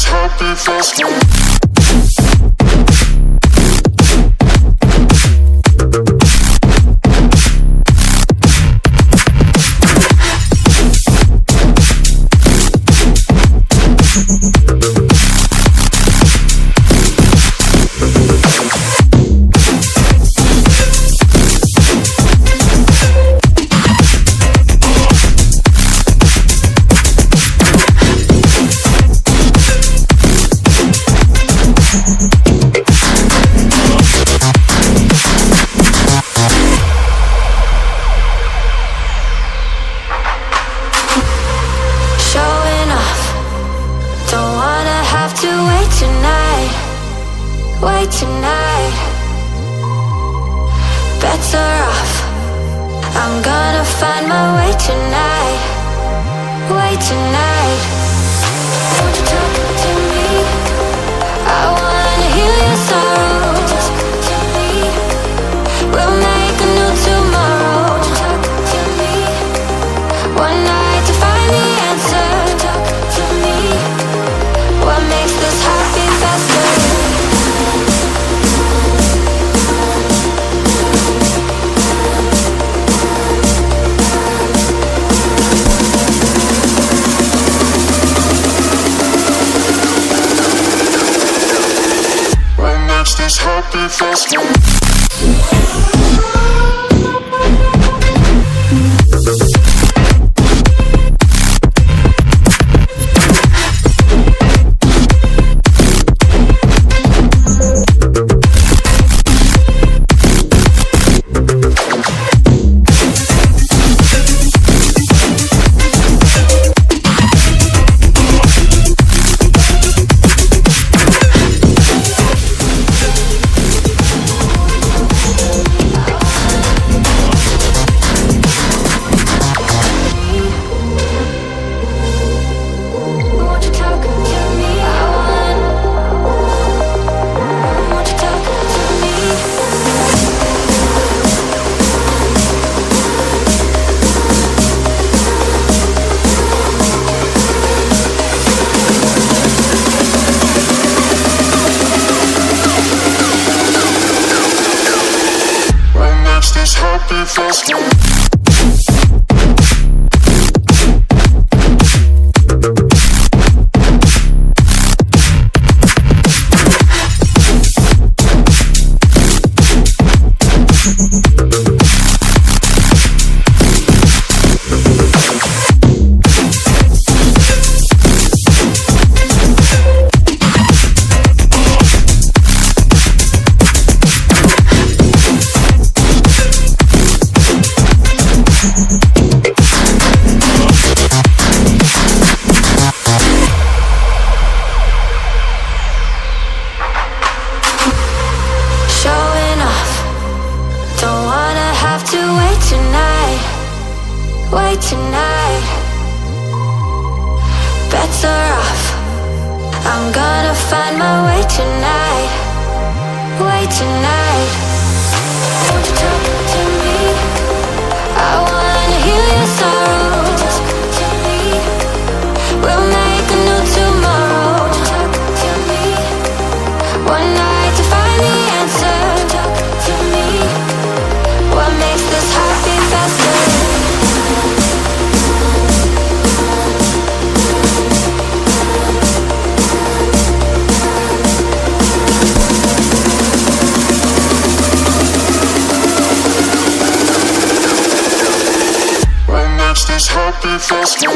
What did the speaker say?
happy festival. Wait tonight, better off. I'm gonna find my way tonight. Wait tonight. Won't you talk to me? I wanna heal your sorrow. Talk to me. We'll make a new tomorrow. Talk to me. One night to find the answer. Talk to me. What makes this happy faster? This happy festival. Happy festival. Wait tonight, better off. I'm gonna find my way tonight. Wait tonight. Won't you talk to me? I wanna heal your sorrow. Talk to me. We'll make a new tomorrow. Talk to me. One night to find the answer. Talk to me. What makes this happy faster? This happy festival.